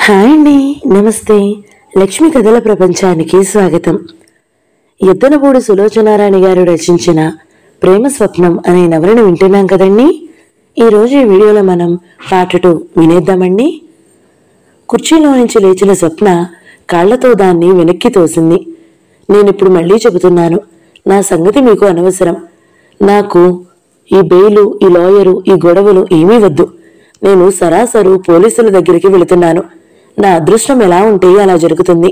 Hi అండి, నమస్తే. లక్ష్మి కథల ప్రపంచానికి స్వాగతం. ఎద్దనపూడి సులోచనారాణి గారు రచించిన ప్రేమ స్వప్నం అనే నవలను వింటున్నాం కదండి. ఈరోజు ఈ వీడియోలో మనం పార్ట్ 2 వినేద్దామండి. కుర్చీలో నుంచి లేచిన స్వప్న కాళ్లతో దాన్ని వెనక్కి తోసింది. నేనిప్పుడు మళ్ళీ చెబుతున్నాను, నా సంగతి మీకు అనవసరం. నాకు ఈ బెయిలు, ఈ లాయరు, ఈ గొడవలు ఏమీ వద్దు. నేను సరాసరు పోలీసుల దగ్గరికి వెళుతున్నాను. నా అదృష్టం ఎలా ఉంటే అలా జరుగుతుంది.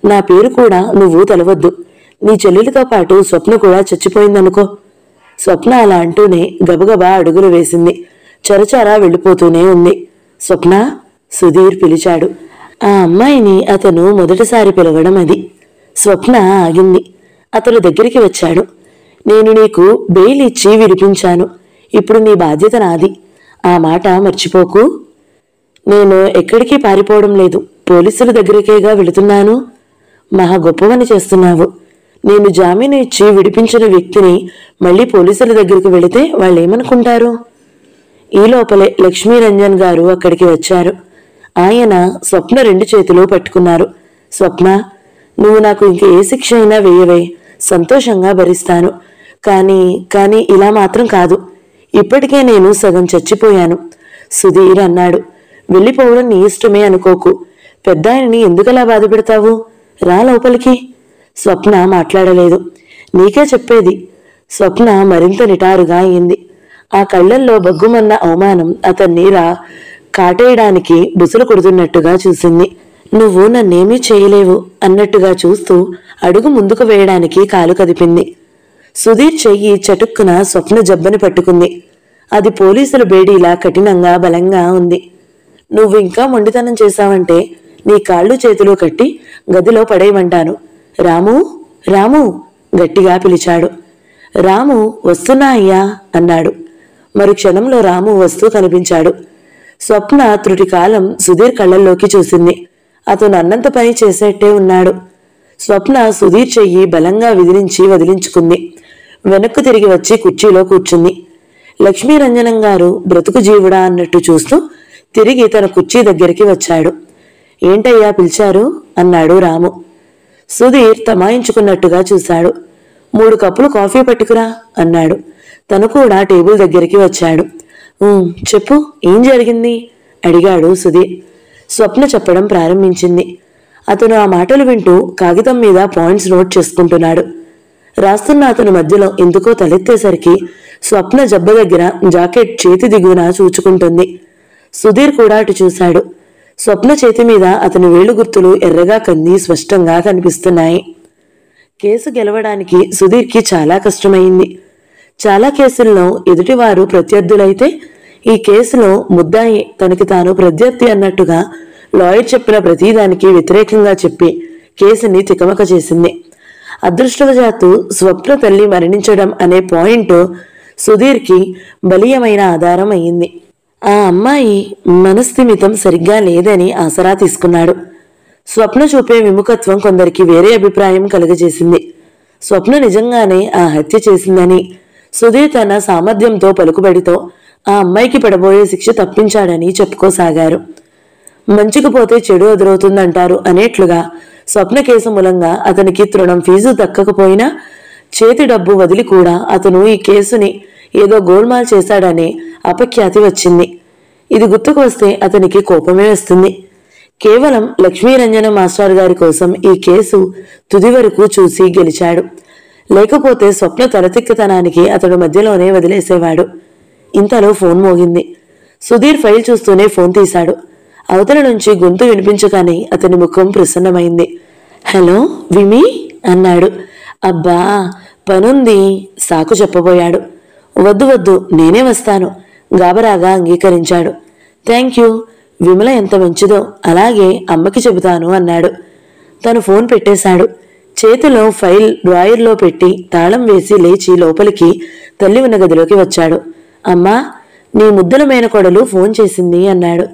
నా పేరు కూడా నువ్వు తెలవద్దు. నీ చెల్లెలితో పాటు స్వప్న కూడా చచ్చిపోయిందనుకో. స్వప్న అలా అంటూనే గబగబా అడుగులు వేసింది. చరచరా వెళ్ళిపోతూనే ఉంది. స్వప్న, సుధీర్ పిలిచాడు. ఆ అమ్మాయిని అతను మొదటిసారి పిలవడం అది. స్వప్న ఆగింది. అతను దగ్గరికి వచ్చాడు. నేను నీకు బెయిల్ ఇచ్చి విడిపించాను. ఇప్పుడు నీ బాధ్యత నాది. ఆ మాట మర్చిపోకు. నేను ఎక్కడికి పారిపోవడం లేదు. పోలీసుల దగ్గరికేగా వెళుతున్నాను. మహా గొప్పవని చేస్తున్నావు. నేను జామీను ఇచ్చి విడిపించిన వ్యక్తిని మళ్ళీ పోలీసుల దగ్గరికి వెళితే వాళ్ళేమనుకుంటారు? ఈ లోపలే లక్ష్మీరంజన్ గారు అక్కడికి వచ్చారు. ఆయన స్వప్న 2 చేతులు పట్టుకున్నారు. స్వప్న, నువ్వు నాకు ఇంక ఏ శిక్ష అయినా వేయవే, సంతోషంగా భరిస్తాను. కానీ ఇలా మాత్రం కాదు. ఇప్పటికే నేను సగం చచ్చిపోయాను. సుధీర్ అన్నాడు. వెళ్ళిపోవడం నీ ఇష్టమే అనుకోకు. పెద్దాయనని ఎందుకలా బాధ పెడతావు? రా లోపలికి. స్వప్న మాట్లాడలేదు. నీకే చెప్పేది. స్వప్న మరింత నిటారుగా అయింది. ఆ కళ్లల్లో బగ్గుమన్న అవమానం అతన్ని కాటేయడానికి బుసలు కొడుతున్నట్టుగా చూసింది. నువ్వు నన్నేమీ చేయలేవు అన్నట్టుగా చూస్తూ అడుగు ముందుకు వేయడానికి కాలు కదిపింది. సుధీర్ చెయ్యి చటుక్కున స్వప్న జబ్బని పట్టుకుంది. అది పోలీసుల బేడీలా కఠినంగా బలంగా ఉంది. నువ్వు ఇంకా మొండితనం చేశావంటే నీ కాళ్ళు చేతులు కట్టి గదిలో పడేయమంటాను. రాము, రాము గట్టిగా పిలిచాడు. రాము, వస్తున్నా అయ్యా అన్నాడు. మరుక్షణంలో రాము వస్తూ కనిపించాడు. స్వప్న త్రుటికాలం సుధీర్ కళ్ళల్లోకి చూసింది. అతను అన్నంత పని చేసేట్టే ఉన్నాడు. స్వప్న సుధీర్ చెయ్యి బలంగా వదిలించుకుంది. వెనక్కు తిరిగి వచ్చి కుర్చీలో కూర్చుంది. లక్ష్మీరంజనం గారు బ్రతుకు జీవుడా అన్నట్టు చూస్తూ తిరిగి తన కుర్చీ దగ్గరికి వచ్చాడు. ఏంటయ్యా పిలిచారు అన్నాడు రాము. సుధీర్ తమాయించుకున్నట్టుగా చూశాడు. 3 కప్పులు కాఫీ పట్టుకురా అన్నాడు. తను కూడా టేబుల్ దగ్గరికి వచ్చాడు. చెప్పు, ఏం జరిగింది అడిగాడు సుధీర్. స్వప్న చెప్పడం ప్రారంభించింది. అతను ఆ మాటలు వింటూ కాగితం మీద పాయింట్స్ నోట్ చేసుకుంటున్నాడు. రాస్తున్న అతను మధ్యలో ఎందుకో తలెత్తేసరికి స్వప్న జబ్బ దగ్గర జాకెట్ చేతి దిగువన చూచుకుంటుంది. సుధీర్ కూడా అటు చూశాడు. స్వప్న చేతి మీద అతని వేలు గుర్తులు ఎర్రగా కంది స్పష్టంగా కనిపిస్తున్నాయి. కేసు గెలవడానికి సుధీర్కి చాలా కష్టమైంది. చాలా కేసుల్లో ఎదుటివారు ప్రత్యర్థులైతే ఈ కేసులో ముద్దాయి తనకి తాను ప్రత్యర్థి అన్నట్టుగా లాయర్ చెప్పిన ప్రతిదానికి వ్యతిరేకంగా చెప్పి కేసుని తికమక చేసింది. అదృష్టవశాత్తు స్వప్న తల్లి మరణించడం అనే పాయింట్ సుధీర్కి బలీయమైన ఆధారం అయ్యింది. ఆ అమ్మాయి మనస్థిమితం సరిగ్గా లేదని ఆసరా తీసుకున్నాడు. స్వప్న చూపే విముఖత్వం కొందరికి వేరే అభిప్రాయం కలుగజేసింది. స్వప్న నిజంగానే ఆ హత్య చేసిందని, సుధీర్ తన సామర్థ్యంతో పలుకుబడితో ఆ అమ్మాయికి పడబోయే శిక్ష తప్పించాడని చెప్పుకోసాగారు. మంచికి పోతే చెడు ఎదురవుతుందంటారు అనేట్లుగా స్వప్న కేసు మూలంగా అతనికి తృణం ఫీజు దక్కకపోయినా చేతి డబ్బు వదిలి కూడా అతను ఈ కేసుని ఏదో గోల్మాల్ చేశాడనే అపఖ్యాతి వచ్చింది. ఇది గుర్తుకు వస్తే అతనికి కోపమే వస్తుంది. కేవలం లక్ష్మీరంజన మాస్టర్ గారి కోసం ఈ కేసు తుది వరకు చూసి గెలిచాడు. లేకపోతే స్వప్న తలతిక్కతనానికి అతడు మధ్యలోనే వదిలేసేవాడు. ఇంతలో ఫోన్ మోగింది. సుధీర్ ఫైల్ చూస్తూనే ఫోన్ తీశాడు. అవతల నుంచి గొంతు వినిపించగానే అతని ముఖం ప్రసన్నమైంది. హలో విమి అన్నాడు. అబ్బా పనుంది సాకు చెప్పబోయాడు. వద్దు నేనే వస్తాను గాబరాగా అంగీకరించాడు. థ్యాంక్ యూ, విమల ఎంత మంచిదో, అలాగే అమ్మకి చెబుతాను అన్నాడు. తను ఫోన్ పెట్టేశాడు. చేతిలో ఫైల్ డ్రాయర్లో పెట్టి తాళం వేసి లేచి లోపలికి తల్లి ఉన్న గదిలోకి వచ్చాడు. అమ్మా, నీ ముద్దుల మేనకోడలు ఫోన్ చేసింది అన్నాడు.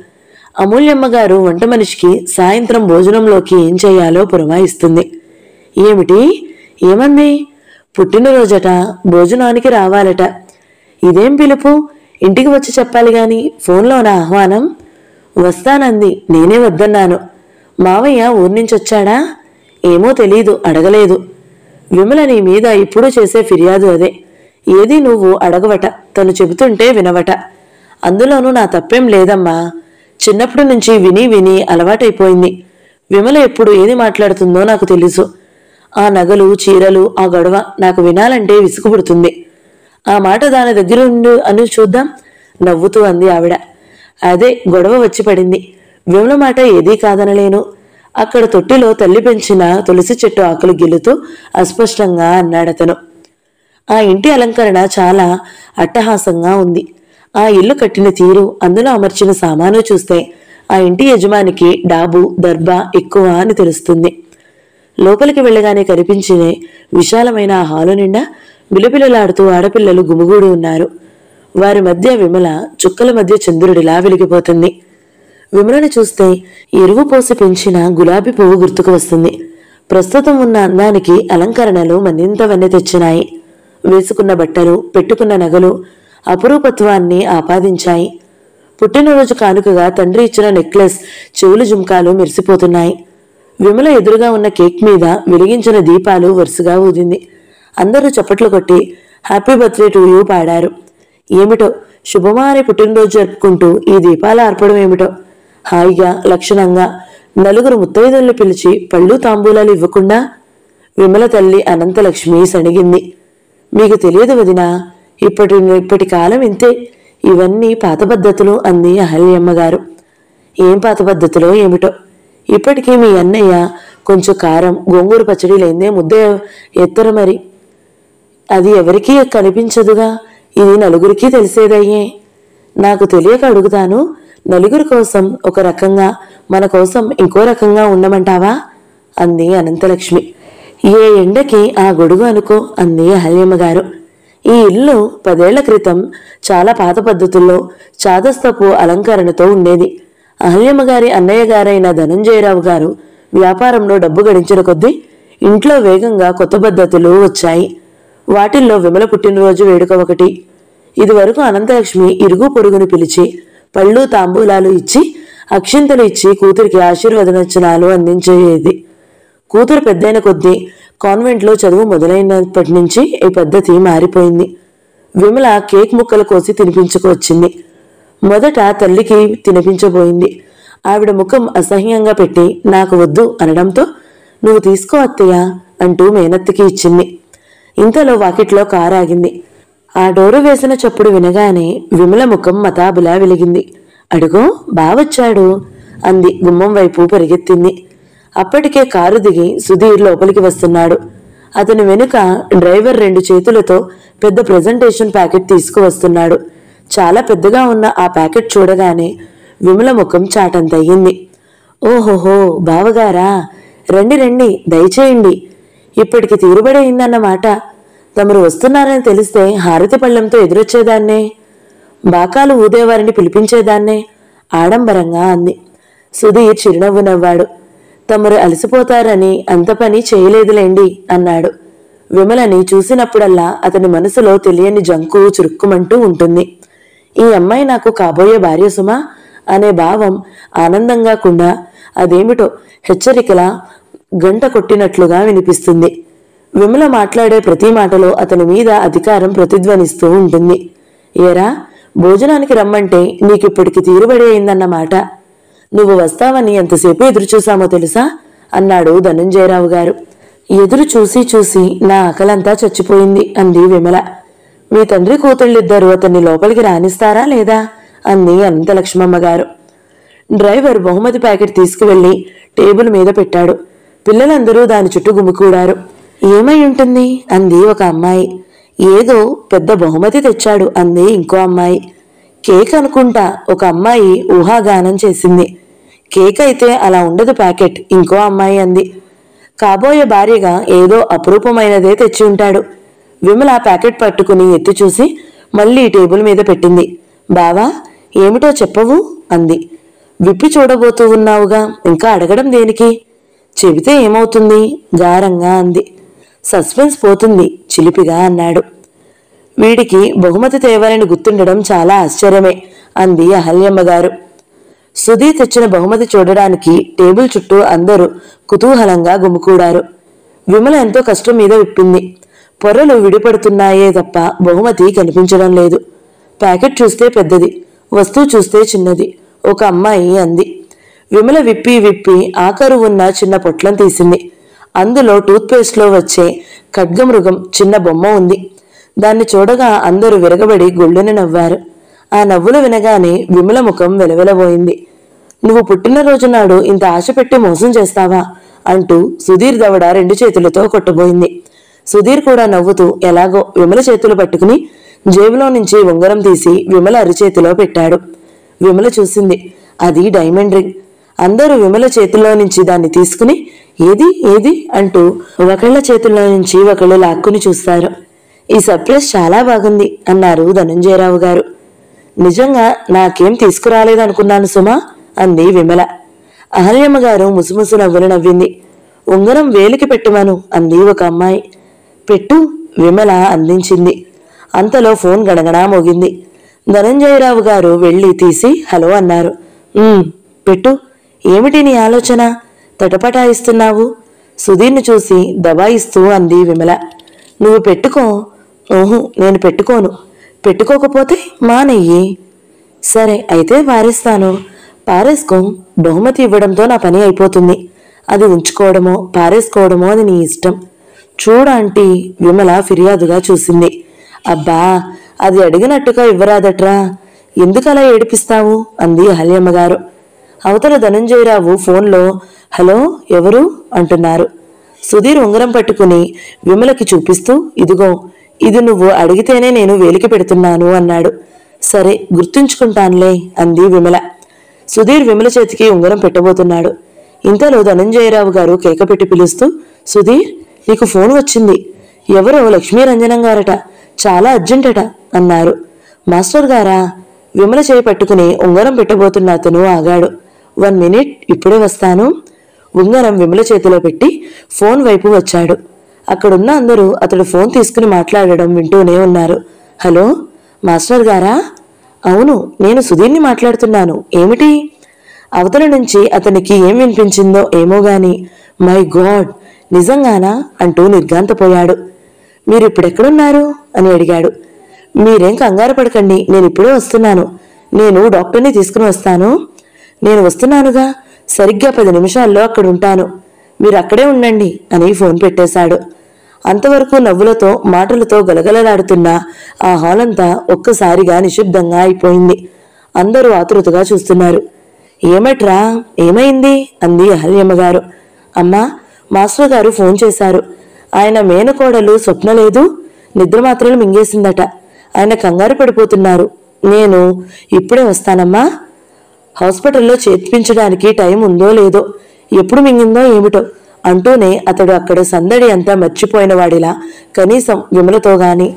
అమూల్యమ్మ గారు వంట మనిషికి సాయంత్రం భోజనంలోకి ఏం చేయాలో పురమాయిస్తుంది. ఏమిటి, ఏమంది? పుట్టినరోజట, భోజనానికి రావాలట. ఇదేం పిలుపు? ఇంటికి వచ్చి చెప్పాలి గాని ఫోన్లో నా ఆహ్వానం? వస్తానంది. నేనే వద్దన్నాను. మావయ్య ఊరి నుంచొచ్చాడా? ఏమో తెలీదు, అడగలేదు. విమల నీ మీద ఇప్పుడు చేసే ఫిర్యాదు అదే. ఏది నువ్వు అడగవట, తను చెబుతుంటే వినవట. అందులోనూ నా తప్పేం లేదమ్మా. చిన్నప్పటి నుంచి విని విని అలవాటైపోయింది. విమల ఎప్పుడు ఏది మాట్లాడుతుందో నాకు తెలుసు. ఆ నగలు, చీరలు, ఆ గొడవ నాకు వినాలంటే విసుగు పుడుతుంది. ఆ మాట దాని దగ్గరుండు అని చూద్దాం, నవ్వుతూ అంది ఆవిడ. అదే గొడవ వచ్చి పడింది. విమల మాట ఏదీ కాదనలేను. అక్కడ తొట్టిలో తల్లి పెంచిన తులసి చెట్టు ఆకులు గిల్లుతూ అస్పష్టంగా అన్నాడతను. ఆ ఇంటి అలంకరణ చాలా అట్టహాసంగా ఉంది. ఆ ఇల్లు కట్టిన తీరు, అందులో అమర్చిన సామాను చూస్తే ఆ ఇంటి యజమానికి డాబు, దర్బా ఎక్కువ అని తెలుస్తుంది. లోపలికి వెళ్ళగానే కనిపించిన విశాలమైన ఆ హాలు నిండా బిలబిలలాడుతూ ఆడపిల్లలు గుమిగూడి ఉన్నారు. వారి మధ్య విమల చుక్కల మధ్య చంద్రుడిలా వెలిగిపోతుంది. విమలను చూస్తే ఎరువు పోసి పెంచిన గులాబీ పువ్వు గుర్తుకు వస్తుంది. ప్రస్తుతం ఉన్న అందానికి అలంకరణలు మరింత వన్నె తెచ్చినాయి. వేసుకున్న బట్టలు, పెట్టుకున్న నగలు అపురూపత్వాన్ని ఆపాదించాయి. పుట్టినరోజు కానుకగా తండ్రి ఇచ్చిన నెక్లెస్, చెవులు, జుంకాలు మెరిసిపోతున్నాయి. విమల ఎదురుగా ఉన్న కేక్ మీద వెలిగించిన దీపాలు వరుసగా ఊదింది. అందరూ చప్పట్లు కొట్టి హ్యాపీ బర్త్డే టు యూ పాడారు. ఏమిటో శుభమారి పుట్టినరోజు జరుపుకుంటూ ఈ దీపాలు ఆర్పడం ఏమిటో. హాయిగా, లక్షణంగా నలుగురు ముత్తైదుల్ని పిలిచి పళ్ళు, తాంబూలాలు ఇవ్వకుండా విమల తల్లి అనంతలక్ష్మి సణిగింది. మీకు తెలియదు వదినా, ఇప్పటి కాలం ఇంతే. ఇవన్నీ పాత పద్ధతులు అంది అహల్యమ్మగారు. ఏం పాత పద్ధతులో ఏమిటో. ఇప్పటికీ మీ అన్నయ్య కొంచెం కారం, గోంగూర పచ్చడి లేదే ముద్ద ఎత్తరు మరి. అది ఎవరికీ కనిపించదుగా. ఇది నలుగురికి తెలిసేదయ్యే. నాకు తెలియక అడుగుతాను. నలుగురి కోసం ఒక రకంగా, మన కోసం ఇంకో రకంగా ఉండమంటావా అంది అనంతలక్ష్మి. ఏ ఎండకి ఆ గొడుగు అనుకో అంది అహల్యమ్మగారు. ఈ ఇల్లు 10 ఏళ్ల క్రితం చాలా పాత పద్ధతుల్లో చాదస్తపు అలంకరణతో ఉండేది. అహల్యమ్మగారి అన్నయ్య గారైన ధనంజయరావు గారు వ్యాపారంలో డబ్బు గడించిన కొద్దీ ఇంట్లో వేగంగా కొత్త పద్ధతులు వచ్చాయి. వాటిల్లో విమల పుట్టినరోజు వేడుక ఒకటి. ఇదివరకు అనంతలక్ష్మి ఇరుగు పొరుగును పిలిచి పళ్ళు, తాంబూలాలు ఇచ్చి, అక్షింతలు ఇచ్చి కూతురికి ఆశీర్వదనచనాలు అందించేది. కూతురు పెద్దయిన కొద్దీ కాన్వెంట్లో చదువు మొదలైనప్పటి నుంచి ఈ పద్ధతి మారిపోయింది. విమల కేక్ ముక్కలు కోసి తినిపించుకొచ్చింది. మొదట తల్లికి తినిపించబోయింది. ఆవిడ ముఖం అసహ్యంగా పెట్టి నాకు వద్దు అనడంతో నువ్వు తీసుకో అత్తయ్య అంటూ మేనత్తికి ఇచ్చింది. ఇంతలో వాకిట్లో కారు ఆగింది. ఆ డోరు వేసిన చప్పుడు వినగానే విమల ముఖం మతాబులా వెలిగింది. అడుగో బావొచ్చాడు అంది. గుమ్మం వైపు పరిగెత్తింది. అప్పటికే కారు దిగి సుధీర్ లోపలికి వస్తున్నాడు. అతని వెనుక డ్రైవర్ 2 చేతులతో పెద్ద ప్రెజెంటేషన్ ప్యాకెట్ తీసుకువస్తున్నాడు. చాలా పెద్దగా ఉన్న ఆ ప్యాకెట్ చూడగానే విమల ముఖం చాటంతయ్యింది. ఓహోహో, బావగారా, రండి రండి, దయచేయండి. ఇప్పటికి తీరుబడయిందన్నమాట. తమరు వస్తున్నారని తెలిస్తే హారతి పళ్ళెంతో ఎదురొచ్చేదాన్నే, బాకాలు ఊదేవారిని పిలిపించేదాన్నే ఆడంబరంగా అంది. సుధీర్ చిరునవ్వు నవ్వాడు. తమరు అలసిపోతారని అంత పని చేయలేదులేండి అన్నాడు. విమలని చూసినప్పుడల్లా అతని మనసులో తెలియని జంకు చురుక్కుమంటూ ఉంటుంది. ఈ అమ్మాయి నాకు కాబోయే భార్య సుమా అనే భావం ఆనందంగా కూడా అదేమిటో హెచ్చరికలా గంట కొట్టినట్లుగా వినిపిస్తుంది. విమల మాట్లాడే ప్రతి మాటలో అతని మీద అధికారం ప్రతిధ్వనిస్తూ ఉంటుంది. ఏరా, భోజనానికి రమ్మంటే నీకిప్పటికి తీరుబడి అయిందన్నమాట. నువ్వు వస్తావని ఎంతసేపు ఎదురుచూశామో తెలుసా అన్నాడు ధనంజయరావు గారు. ఎదురు చూసి చూసి నా ఆకలంతా చచ్చిపోయింది అంది విమల. మీ తండ్రి కూతుళ్ళిద్దరూ అతన్ని లోపలికి రానిస్తారా లేదా అంది అనంతలక్ష్మమ్మ గారు. డ్రైవర్ బహుమతి ప్యాకెట్ తీసుకువెళ్లి టేబుల్ మీద పెట్టాడు. పిల్లలందరూ దాని చుట్టూ గుమికూడారు. ఏమై ఉంటుంది అంది ఒక అమ్మాయి. ఏదో పెద్ద బహుమతి తెచ్చాడు అంది ఇంకో అమ్మాయి. కేక్ అనుకుంటా ఒక అమ్మాయి ఊహాగానం చేసింది. కేక్ అయితే అలా ఉండదు ప్యాకెట్, ఇంకో అమ్మాయి అంది. కాబోయే భార్యగా ఏదో అపురూపమైనదే తెచ్చి ఉంటాడు. విమల ప్యాకెట్ పట్టుకుని ఎత్తి చూసి మళ్ళీ టేబుల్ మీద పెట్టింది. బావా, ఏమిటో చెప్పవు అంది. విప్పి చూడబోతూ ఉన్నావుగా, ఇంకా అడగడం దేనికి? చెబితే ఏమవుతుంది గారంగా అంది. సస్పెన్స్ పోతుంది చిలిపిగా అన్నాడు. వీడికి బహుమతి తేవాలని గుర్తుండడం చాలా ఆశ్చర్యమే అంది అహల్యమ్మ గారు. సుధీర్ తెచ్చిన బహుమతి చూడడానికి టేబుల్ చుట్టూ అందరూ కుతూహలంగా గుమికూడారు. విమల ఎంతో కష్టం మీద విప్పింది. పొరలు విడిపడుతున్నాయే తప్ప బహుమతి కనిపించడం లేదు. ప్యాకెట్ చూస్తే పెద్దది, వస్తువు చూస్తే చిన్నది. ఒక అమ్మాయి అంది. విమల విప్పి ఆకారు ఉన్న చిన్న పొట్లం తీసింది. అందులో టూత్పేస్ట్లో వచ్చే ఖడ్గమృగం చిన్న బొమ్మ ఉంది. దాన్ని చూడగా అందరూ విరగబడి గొళ్ళున నవ్వారు. ఆ నవ్వులు వినగానే విమల ముఖం వెలవెలబోయింది. నువ్వు పుట్టినరోజు నాడు ఇంత ఆశ పెట్టి మోసం చేస్తావా అంటూ సుధీర్ దవడ 2 చేతులతో కొట్టబోయింది. సుధీర్ కూడా నవ్వుతూ ఎలాగో విమల చేతులు పట్టుకుని జేబులో నుంచి ఉంగరం తీసి విమల అరిచేతిలో పెట్టాడు. విమల చూసింది. అది డైమండ్ రింగ్. అందరూ విమల చేతుల్లో నుంచి దాన్ని తీసుకుని ఏది ఏది అంటూ ఒకళ్ళ చేతుల్లో నుంచి ఒకళ్ళు లాక్కుని చూస్తారు. ఈ సర్ప్రైజ్ చాలా బాగుంది అన్నారు ధనంజయరావు గారు. నిజంగా నాకేం తీసుకురాలేదనుకున్నాను సుమా అంది విమల. అహల్యమ్మ గారు ముసుముసు నవ్వులు నవ్వింది. ఉంగరం వేలికి పెట్టమను అంది ఒక అమ్మాయి. పెట్టు విమల అందించింది. అంతలో ఫోన్ గణగణా మోగింది. ధనంజయరావు గారు వెళ్లి తీసి హలో అన్నారు. పెట్టు. ఏమిటి నీ ఆలోచన? తటపటాయిస్తున్నావు. సుధీర్ని చూసి దబాయిస్తూ అంది విమల. నువ్వు పెట్టుకో. ఓహో, నేను పెట్టుకోను. పెట్టుకోకపోతే మానెయ్యి. సరే అయితే పారేస్తాను. పారేసుకో. బహుమతి ఇవ్వడంతో నా పని అయిపోతుంది. అది ఉంచుకోవడమో పారేసుకోవడమో అది నీ ఇష్టం. చూడాంటీ విమల ఫిర్యాదుగా చూసింది. అబ్బా, అది అడిగినట్టుగా ఇవ్వరాదట్రా. ఎందుకలా ఏడిపిస్తావు అంది అహల్యమ్మగారు. అవతల ధనంజయరావు ఫోన్లో హలో ఎవరు అంటున్నారు. సుధీర్ ఉంగరం పట్టుకుని విమలకి చూపిస్తూ ఇదిగో, ఇది నువ్వు అడిగితేనే నేను వేలికి పెడుతున్నాను అన్నాడు. సరే గుర్తుంచుకుంటానులే అంది విమల. సుధీర్ విమల చేతికి ఉంగరం పెట్టబోతున్నాడు. ఇంతలో ధనంజయరావు గారు కేక పెట్టి పిలుస్తూ సుధీర్, నీకు ఫోన్ వచ్చింది. ఎవరో లక్ష్మీరంజనం గారట, చాలా అర్జెంటట అన్నారు. మాస్టర్ గారా? విమల చేయి పట్టుకుని ఉంగరం పెట్టబోతున్న అతను ఆగాడు. 1 మినిట్, ఇప్పుడే వస్తాను. ఉంగరం విమల చేతిలో పెట్టి ఫోన్ వైపు వచ్చాడు. అక్కడున్న అందరూ అతడు ఫోన్ తీసుకుని మాట్లాడడం వింటూనే ఉన్నారు. హలో మాస్టర్ గారా? అవును, నేను సుధీర్ని మాట్లాడుతున్నాను. ఏమిటి? అవతల నుంచి అతనికి ఏం వినిపించిందో ఏమో గాని మై గాడ్, నిజంగానా అంటూ నిర్ఘాంతపోయాడు. మీరిప్పుడెక్కడున్నారు అని అడిగాడు. మీరేం కంగారు పడకండి, నేను ఇప్పుడే వస్తున్నాను. నేను డాక్టర్ని తీసుకుని వస్తాను. నేను వస్తున్నానుగా, సరిగ్గా 10 నిమిషాల్లో అక్కడ ఉంటాను. మీరు అక్కడే ఉండండి అని ఫోన్ పెట్టేశాడు. అంతవరకు నవ్వులతో మాటలతో గలగలలాడుతున్న ఆ హాల్ అంతా ఒక్కసారిగా నిశ్శబ్దంగా అయిపోయింది. అందరూ ఆతృతగా చూస్తున్నారు. ఏమట్రా, ఏమైంది అంది అహల్యమ్మగారు. అమ్మా, మాస్టర్ గారు ఫోన్ చేశారు. ఆయన మేనకోడలు స్వప్న లేదు, నిద్ర మాత్రలు మింగేసిందట. ఆయన కంగారు పడిపోతున్నారు. నేను ఇప్పుడే వస్తానమ్మా. హాస్పిటల్లో చేర్పించడానికి టైం ఉందో లేదో, ఎప్పుడు మింగిందో ఏమిటో అంటూనే అతడు అక్కడ సందడి అంతా మర్చిపోయిన వాడిలా కనీసం విమలతో గాని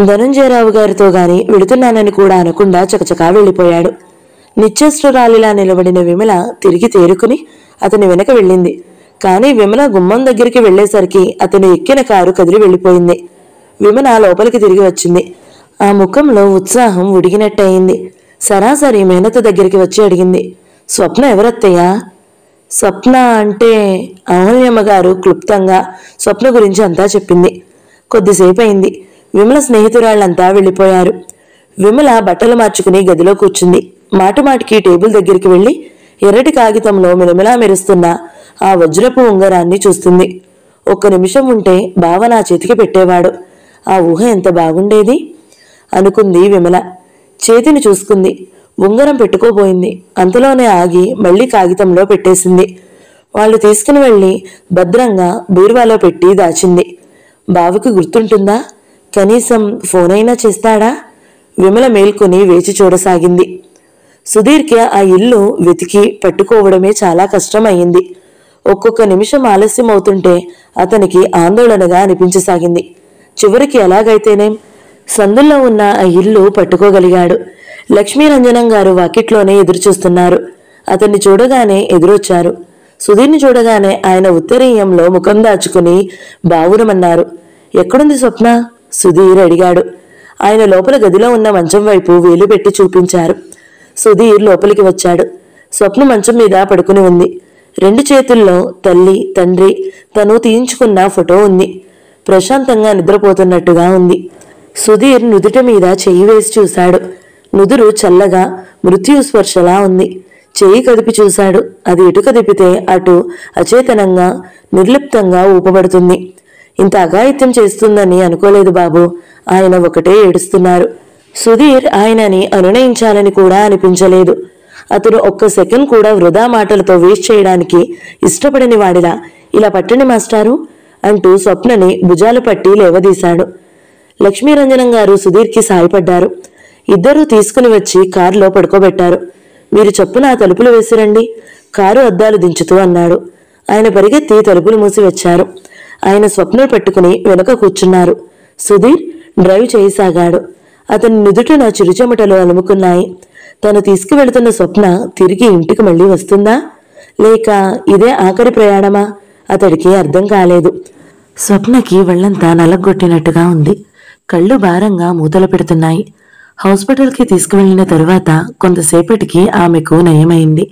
ధనంజయరావు గారితో గాని వెళుతున్నానని కూడా అనకుండా చకచకా వెళ్ళిపోయాడు. నిశ్చేష్టురాలిలా నిలబడిన విమల తిరిగి తేరుకుని అతని వెనక వెళ్ళింది. కానీ విమల గుమ్మం దగ్గరికి వెళ్లేసరికి అతను ఎక్కిన కారు కదిలి వెళ్ళిపోయింది. విమల లోపలికి తిరిగి వచ్చింది. ఆ ముఖంలో ఉత్సాహం ఉడిగినట్టయింది. సరాసరి మేనత దగ్గరికి వచ్చి అడిగింది, స్వప్న ఎవరత్తయ్యా? స్వప్న అంటే? అహల్యమ్మ గారు క్లుప్తంగా స్వప్న గురించి అంతా చెప్పింది. కొద్దిసేపు అయింది. విమల స్నేహితురాళ్లంతా వెళ్ళిపోయారు. విమల బట్టలు మార్చుకుని గదిలో కూర్చుంది. మాటిమాటికి టేబుల్ దగ్గరికి వెళ్లి ఎర్రటి కాగితంలో మిలమిలా మెరుస్తున్న ఆ వజ్రపు ఉంగరాన్ని చూస్తుంది. 1 నిమిషం ఉంటే బావ నా చేతికి పెట్టేవాడు. ఆ ఊహ ఎంత బాగుండేది అనుకుంది విమల. చేతిని చూసుకుంది. ఉంగరం పెట్టుకోబోయింది. అంతలోనే ఆగి మళ్లీ కాగితంలో పెట్టేసింది. వాళ్ళు తీసుకుని వెళ్లి భద్రంగా బీరువాలో పెట్టి దాచింది. బావకి గుర్తుంటుందా? కనీసం ఫోన్ అయినా చేస్తాడా? విమల మేల్కొని వేచి చూడసాగింది. సుధీర్కి ఆ ఇల్లు వెతికి పట్టుకోవడమే చాలా కష్టమయ్యింది. ఒక్కొక్క నిమిషం ఆలస్యం అవుతుంటే అతనికి ఆందోళనగా అనిపించసాగింది. చివరికి ఎలాగైతేనేం సందుల్లో ఉన్న ఆ ఇల్లు పట్టుకోగలిగాడు. లక్ష్మీరంజనం గారు వాకిట్లోనే ఎదురుచూస్తున్నారు. అతన్ని చూడగానే ఎదురొచ్చారు. సుధీర్ని చూడగానే ఆయన ఉత్తరీయంలో ముఖం దాచుకుని బావురమన్నారు. ఎక్కడుంది స్వప్న? సుధీర్ అడిగాడు. ఆయన లోపల గదిలో ఉన్న మంచం వైపు వేలు పెట్టి చూపించారు. సుధీర్ లోపలికి వచ్చాడు. స్వప్న మంచం మీద పడుకుని ఉంది. 2 చేతుల్లో తల్లి, తండ్రి, తను తీయించుకున్న ఫోటో ఉంది. ప్రశాంతంగా నిద్రపోతున్నట్టుగా ఉంది. సుధీర్ నుదుట మీద చెయ్యి వేసి చూశాడు. నుదురు చల్లగా మృత్యు స్పర్శలా ఉంది. చెయ్యి కదిపి చూశాడు. అది ఎటు కదిపితే అటు అచేతనంగా నిర్లిప్తంగా ఊపబడుతుంది. ఇంత అఘాయిత్యం చేస్తుందని అనుకోలేదు బాబు. ఆయన ఒకటే ఏడుస్తున్నారు. సుధీర్ ఆయనని అనునయించాలని కూడా అనిపించలేదు. అతను ఒక్క సెకండ్ కూడా వృధా మాటలతో వేస్ట్ చేయడానికి ఇష్టపడని వాడిలా, ఇలా పట్టండి మాస్టారు అంటూ స్వప్నని భుజాలు పట్టి లేవదీశాడు. లక్ష్మీరంజనం గారు సుధీర్కి సాయపడ్డారు. ఇద్దరూ తీసుకుని వచ్చి కారులో పడుకోబెట్టారు. మీరు చప్పున తలుపులు వేసిరండి, కారు అద్దాలు దించుతూ అన్నాడు. ఆయన పరిగెత్తి తలుపులు మూసి వచ్చారు. ఆయన స్వప్నను పట్టుకుని వెనుక కూర్చున్నారు. సుధీర్ డ్రైవ్ చేయసాగాడు. అతని నుదుటిన చిరుచెమటలు అలుముకున్నాయి. తను తీసుకువెళుతున్న స్వప్న తిరిగి ఇంటికి మళ్ళీ వస్తుందా, లేక ఇదే ఆఖరి ప్రయాణమా? అతడికి అర్థం కాలేదు. స్వప్నకి ఒళ్ళంతా నలగొట్టినట్టుగా ఉంది. కళ్ళు భారంగా మూతలు పెడుతున్నాయి. హాస్పిటల్కి తీసుకువెళ్లిన తరువాత కొంతసేపటికి ఆమెకు నయమైంది.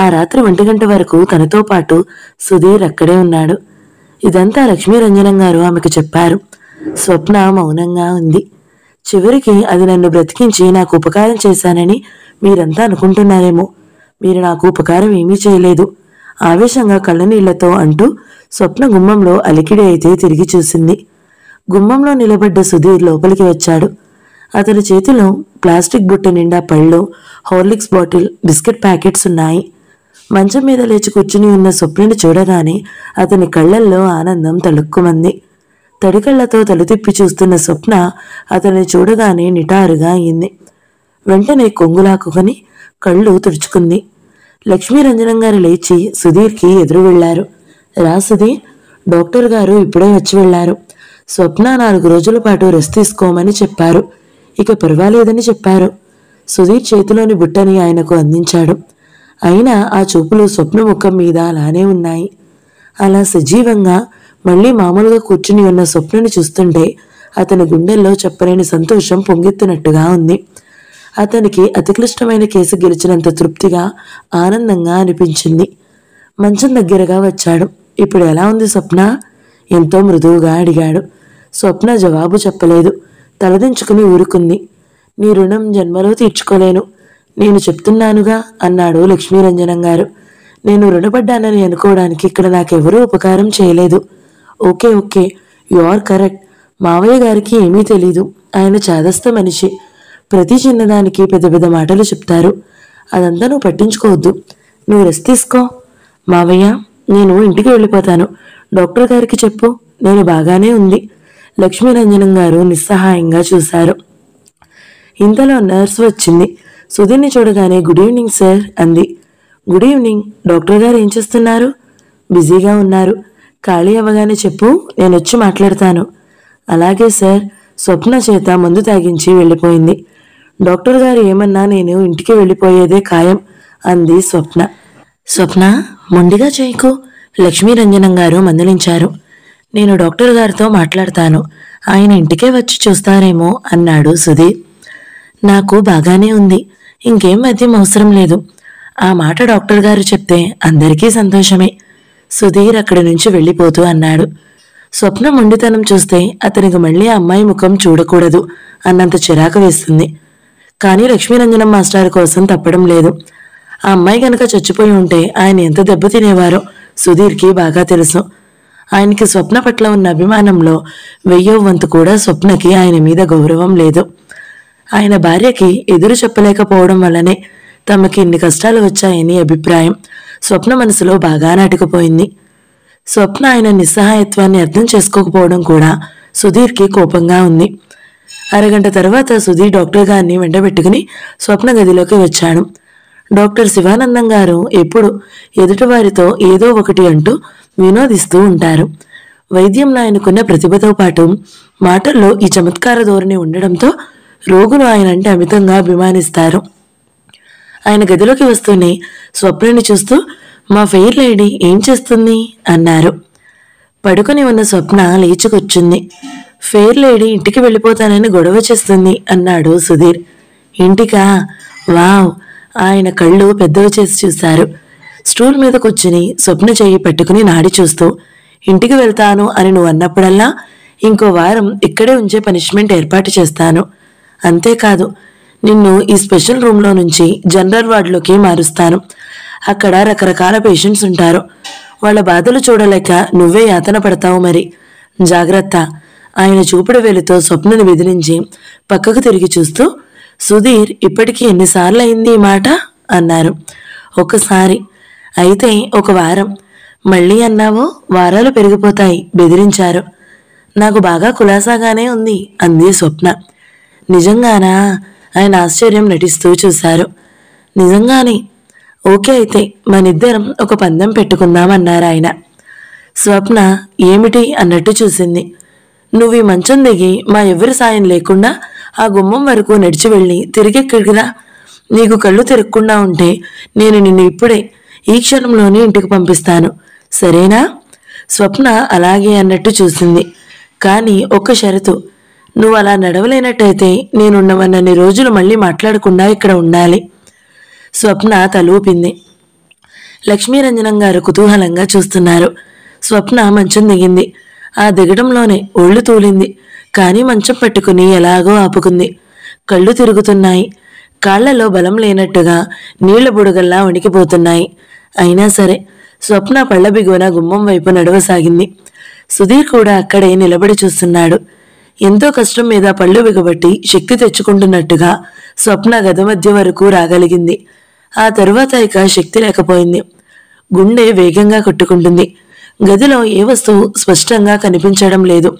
ఆ రాత్రి 1 గంట వరకు తనతో పాటు సుధీర్ అక్కడే ఉన్నాడు. ఇదంతా లక్ష్మీరంజనం గారు ఆమెకు చెప్పారు. స్వప్న మౌనంగా ఉంది. చివరికి అది నన్ను బ్రతికించి నాకు ఉపకారం చేశానని మీరంతా అనుకుంటున్నారేమో. మీరు నాకు ఉపకారం ఏమీ చేయలేదు, ఆవేశంగా కళ్ళనీళ్లతో అంటూ స్వప్న గుమ్మంలో అలికిడి అయితే తిరిగి చూసింది. గుమ్మంలో నిలబడ్డ సుధీర్ లోపలికి వచ్చాడు. అతని చేతిలో ప్లాస్టిక్ బుట్ట నిండా పళ్ళు, హార్లిక్స్ బాటిల్, బిస్కెట్ ప్యాకెట్స్ ఉన్నాయి. మంచం మీద లేచి కూర్చుని ఉన్న స్వప్నని చూడగానే అతని కళ్ళల్లో ఆనందం తళుక్కుమంది. తడికళ్లతో తలు తిప్పి చూస్తున్న స్వప్న అతన్ని చూడగానే నిటారుగా అయింది. వెంటనే కొంగులాకుని కళ్ళు తుడుచుకుంది. లక్ష్మీరంజనం గారు లేచి సుధీర్కి ఎదురు వెళ్లారు. రా సుధీర్, డాక్టర్ గారు ఇప్పుడే వచ్చి వెళ్లారు. స్వప్న 4 రోజుల పాటు రెస్ట్ తీసుకోమని చెప్పారు. ఇక పర్వాలేదని చెప్పారు. సుధీర్ చేతిలోని బుట్టని ఆయనకు అందించాడు. అయినా ఆ చూపులు స్వప్న ముఖం మీద అలానే ఉన్నాయి. అలా సజీవంగా మళ్లీ మామూలుగా కూర్చుని ఉన్న స్వప్నని చూస్తుంటే అతని గుండెల్లో చెప్పలేని సంతోషం పొంగెత్తినట్టుగా ఉంది. అతనికి అతి క్లిష్టమైన కేసు గెలిచినంత తృప్తిగా, ఆనందంగా అనిపించింది. మంచం దగ్గరగా వచ్చాడు. ఇప్పుడు ఎలా ఉంది స్వప్న? ఎంతో మృదువుగా అడిగాడు. స్వప్న జవాబు చెప్పలేదు. తలదించుకుని ఊరుకుంది. నీ రుణం జన్మలో తీర్చుకోలేను, నేను చెప్తున్నానుగా అన్నాడు లక్ష్మీరంజనం గారు. నేను రుణపడ్డానని అనుకోవడానికి ఇక్కడ నాకెవరూ ఉపకారం చేయలేదు. Okay okay, you are correct. మావయ్య గారికి ఏమీ తెలీదు. ఆయన చాదస్త మనిషి. ప్రతి చిన్నదానికి పెద్ద పెద్ద మాటలు చెప్తారు. అదంతా నువ్వు పట్టించుకోవద్దు. నువ్వు రెస్ట్ తీసుకో. మావయ్య, నేను ఇంటికి వెళ్ళిపోతాను. డాక్టర్ గారికి చెప్పు, నేను బాగానే ఉంది. లక్ష్మీరంజనం గారు నిస్సహాయంగా చూశారు. ఇంతలో నర్స్ వచ్చింది. సుధీర్ని చూడగానే గుడ్ ఈవినింగ్ సార్ అంది. Good evening. డాక్టర్ గారు ఏం చేస్తున్నారు? బిజీగా ఉన్నారు. ఖాళీ అవ్వగానే చెప్పు, నేను వచ్చి మాట్లాడతాను. అలాగే సార్. స్వప్న చేత మందు తాగించి వెళ్ళిపోయింది. డాక్టర్ గారు ఏమన్నా నేను ఇంటికి వెళ్ళిపోయేదే ఖాయం అంది స్వప్న. స్వప్న, మొండిగా చేయకు, లక్ష్మీరంజనం గారు మందలించారు. నేను డాక్టర్ గారితో మాట్లాడతాను, ఆయన ఇంటికే వచ్చి చూస్తారేమో అన్నాడు సుధీర్. నాకు బాగానే ఉంది, ఇంకేం వైద్యం అవసరం లేదు. ఆ మాట డాక్టర్ గారు చెప్తే అందరికీ సంతోషమే. సుధీర్ అక్కడి నుంచి వెళ్ళిపోతూ అన్నాడు. స్వప్న మొండితనం చూస్తే అతనికి మళ్ళీ అమ్మాయి ముఖం చూడకూడదు అన్నంత చిరాకు వేస్తుంది. కానీ లక్ష్మీరంజనం మాస్టర్ కోసం తప్పడం లేదు. ఆ అమ్మాయి కనుక చచ్చిపోయి ఉంటే ఆయన ఎంత దెబ్బతినేవారో సుధీర్కి బాగా తెలుసు. ఆయనకి స్వప్న పట్ల ఉన్న అభిమానంలో 1000వ వంతు కూడా స్వప్నకి ఆయన మీద గౌరవం లేదు. ఆయన భార్యకి ఎదురు చెప్పలేకపోవడం వల్లనే తమకి ఇన్ని కష్టాలు వచ్చాయని అభిప్రాయం స్వప్న మనసులో బాగా నాటుకుపోయింది. స్వప్న ఆయన నిస్సహాయత్వాన్ని అర్థం చేసుకోకపోవడం కూడా సుధీర్కి కోపంగా ఉంది. అరగంట తర్వాత సుధీర్ డాక్టర్ గారిని వెంటబెట్టుకుని స్వప్న గదిలోకి వచ్చాడు. డాక్టర్ శివానందం గారు ఎప్పుడు ఎదుటివారితో ఏదో ఒకటి అంటూ వినోదిస్తూ ఉంటారు. వైద్యంలో ఆయనకున్న ప్రతిభతో పాటు మాటల్లో ఈ చమత్కార ధోరణి ఉండడంతో రోగులు ఆయన అంటే అమితంగా అభిమానిస్తారు. ఆయన గదిలోకి వస్తూనే స్వప్నని చూస్తూ, మా ఫెయిర్ లేడీ ఏం చేస్తుంది అన్నారు. పడుకొని ఉన్న స్వప్న లేచుకొచ్చింది. ఫెయిర్ లేడీ ఇంటికి వెళ్ళిపోతానని గొడవ చేస్తుంది అన్నాడు సుధీర్. ఇంటికా? వావ్, ఆయన కళ్ళు పెద్దవి చేసి చూశారు. స్టూల్ మీద కూర్చుని స్వప్న చెయ్యి పట్టుకుని నాడి చూస్తూ, ఇంటికి వెళ్తాను అని నువ్వు అన్నప్పుడల్లా ఇంకో వారం ఇక్కడే ఉంచే పనిష్మెంట్ ఏర్పాటు చేస్తాను. అంతేకాదు, నిన్ను ఈ స్పెషల్ రూమ్లో నుంచి జనరల్ వార్డులోకి మారుస్తాను. అక్కడ రకరకాల పేషెంట్స్ ఉంటారు. వాళ్ళ బాధలు చూడలేక నువ్వే యాతన పడతావు. మరి జాగ్రత్త. ఆయన చూపుడు వేలుతో స్వప్నను బెదిరించి పక్కకు తిరిగి చూస్తూ, సుధీర్, ఇప్పటికీ ఎన్నిసార్లు అయింది ఈ మాట అన్నారు. ఒకసారి. అయితే ఒక వారం. మళ్ళీ అన్నావో వారాలు పెరిగిపోతాయి బెదిరించారు. నాకు బాగా కులాసాగానే ఉంది అంది స్వప్న. నిజంగానా? ఆయన ఆశ్చర్యం నటిస్తూ చూశారు. నిజంగానే. ఓకే, అయితే మనిద్దరం ఒక పందెం పెట్టుకుందామన్నారు ఆయన. స్వప్న ఏమిటి అన్నట్టు చూసింది. నువ్వు ఈ మంచం దిగి మా ఎవరి సాయం లేకుండా ఆ గుమ్మం వరకు నడిచి వెళ్ళి తిరిగెక్కడికిరా. నీకు కళ్ళు తిరగకుండా ఉంటే నేను నిన్ను ఇప్పుడే ఈ క్షణంలోనే ఇంటికి పంపిస్తాను. సరేనా? స్వప్న అలాగే అన్నట్టు చూసింది. కానీ ఒక్క షరతు. నువ్వు అలా నడవలేనట్టయితే నేనున్నవన్నన్ని రోజులు మళ్ళీ మాట్లాడకుండా ఇక్కడ ఉండాలి. స్వప్న తలూపింది. లక్ష్మీరంజనం గారు కుతూహలంగా చూస్తున్నారు. స్వప్న మంచం దిగింది. ఆ దిగడంలోనే ఒళ్ళు తూలింది. కానీ మంచం పట్టుకుని ఎలాగో ఆపుకుంది. కళ్ళు తిరుగుతున్నాయి. కాళ్లలో బలం లేనట్టుగా నీళ్ల బుడగల్లా వణికిపోతున్నాయి. అయినా సరే స్వప్న పళ్ళ బిగువన గుమ్మం వైపు నడవసాగింది. సుధీర్ కూడా అక్కడే నిలబడి చూస్తున్నాడు. ఎంతో కష్టం మీద పళ్ళు బిగబట్టి శక్తి తెచ్చుకుంటున్నట్టుగా స్వప్న గది మధ్య వరకు రాగలిగింది. ఆ తరువాత ఇక శక్తి లేకపోయింది. గుండె వేగంగా కొట్టుకుంటుంది. గదిలో ఏ వస్తువు స్పష్టంగా కనిపించడం లేదు.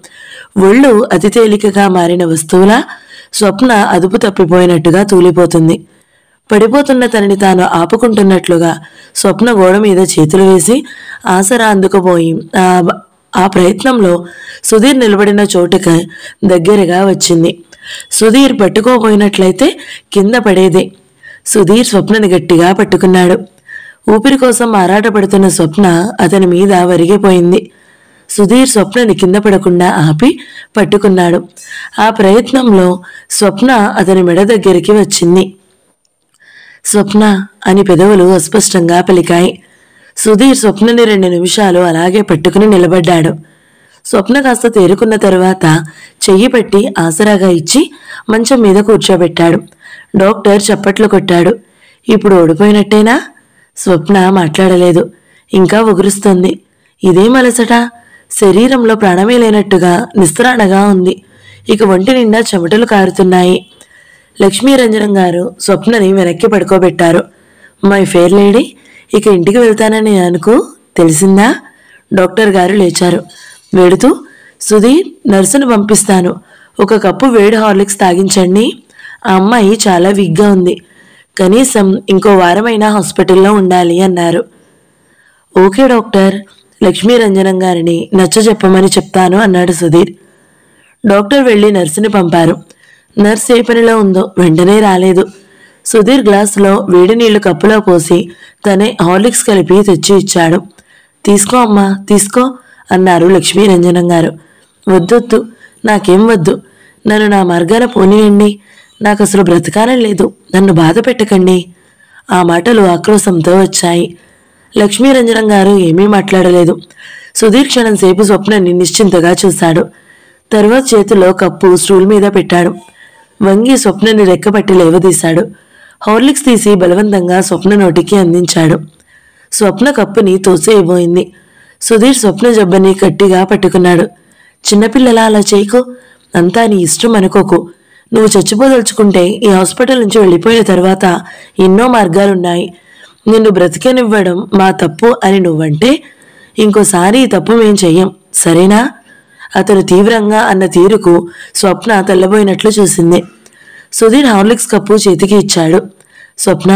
ఒళ్ళు అతి తేలికగా మారిన వస్తువులా స్వప్న అదుపు తప్పిపోయినట్టుగా తూలిపోతుంది. పడిపోతున్న తనని తాను ఆపుకుంటున్నట్లుగా స్వప్న గోడ మీద చేతులు వేసి ఆసరా అందుకుపోయి ఆ ప్రయత్నంలో సుధీర్ నిలబడిన చోటుకి దగ్గరగా వచ్చింది. సుధీర్ పట్టుకోపోయినట్లయితే కింద పడేదే. సుధీర్ స్వప్నని గట్టిగా పట్టుకున్నాడు. ఊపిరి కోసం ఆరాటపడుతున్న స్వప్న అతని మీద వరిగిపోయింది. సుధీర్ స్వప్నని కింద పడకుండా ఆపి పట్టుకున్నాడు. ఆ ప్రయత్నంలో స్వప్న అతని మెడ దగ్గరికి వచ్చింది. స్వప్న అని పెదవులు అస్పష్టంగా పలికాయి. సుధీర్ స్వప్నని 2 నిమిషాలు అలాగే పట్టుకుని నిలబడ్డాడు. స్వప్న కాస్త తేరుకున్న తరువాత చెయ్యి పట్టి ఆసరాగా ఇచ్చి మంచం మీద కూర్చోబెట్టాడు. డాక్టర్ చప్పట్లు కొట్టాడు. ఇప్పుడు ఓడిపోయినట్టేనా? స్వప్న మాట్లాడలేదు. ఇంకా ఉగురుస్తోంది. ఇదేం అలసట? శరీరంలో ప్రాణమే లేనట్టుగా నిస్త్రాణగా ఉంది. ఇక ఒంటి నిండా చెమటలు కారుతున్నాయి. లక్ష్మీరంజనం గారు స్వప్నని వెనక్కి పడుకోబెట్టారు. మై ఫెయిర్ లేడీ, ఇక ఇంటికి వెళ్తానని అనుకో, తెలిసిందా? డాక్టర్ గారు లేచారు. వెడుతూ, సుధీర్, నర్సును పంపిస్తాను. 1 కప్పు వేడి హార్లిక్స్ తాగించండి. ఆ అమ్మాయి చాలా వీక్గా ఉంది. కనీసం ఇంకో వారమైనా హాస్పిటల్లో ఉండాలి అన్నారు. ఓకే డాక్టర్, లక్ష్మీరంజనం గారిని నచ్చజెప్పమని చెప్తాను అన్నాడు సుధీర్. డాక్టర్ వెళ్ళి నర్సుని పంపారు. నర్స్ ఏ పనిలో ఉందో వెంటనే రాలేదు. సుధీర్ గ్లాసులో వేడి నీళ్లు కప్పులో పోసి తనే హార్లిక్స్ కలిపి తెచ్చి ఇచ్చాడు. తీసుకో అమ్మా, తీసుకో అన్నారు లక్ష్మీరంజనం గారు. వద్దొద్దు, నాకేం వద్దు. నన్ను నా మార్గాన పోనీయండి. నాకు అసలు బ్రతకాలని లేదు. నన్ను బాధ పెట్టకండి. ఆ మాటలు ఆక్రోశంతో వచ్చాయి. లక్ష్మీరంజనం గారు ఏమీ మాట్లాడలేదు. సుధీర్ క్షణం సేపు స్వప్నని నిశ్చింతగా చూశాడు. తర్వాత చేతిలో కప్పు స్టూల్ మీద పెట్టాడు. వంగి స్వప్నని రెక్కపట్టి లేవదీశాడు. హార్లిక్స్ తీసి బలవంతంగా స్వప్న నోటికి అందించాడు. స్వప్న కప్పుని తోసేయబోయింది. సుధీర్ స్వప్న జబ్బని గట్టిగా పట్టుకున్నాడు. చిన్నపిల్లలా అలా చేయకు. అంతా నీ ఇష్టం అనుకోకు. నువ్వు చచ్చిపోదలుచుకుంటే ఈ హాస్పిటల్ నుంచి వెళ్ళిపోయిన తర్వాత ఎన్నో మార్గాలున్నాయి. నిన్ను బ్రతికనివ్వడం మా తప్పు అని నువ్వంటే ఇంకోసారి ఈ తప్పు మేం చెయ్యం, సరేనా? అతను తీవ్రంగా అన్న తీరుకు స్వప్న తెల్లబోయినట్లు చూసింది. సుధీర్ హార్లిక్స్ కప్పు చేతికి ఇచ్చాడు. స్వప్న,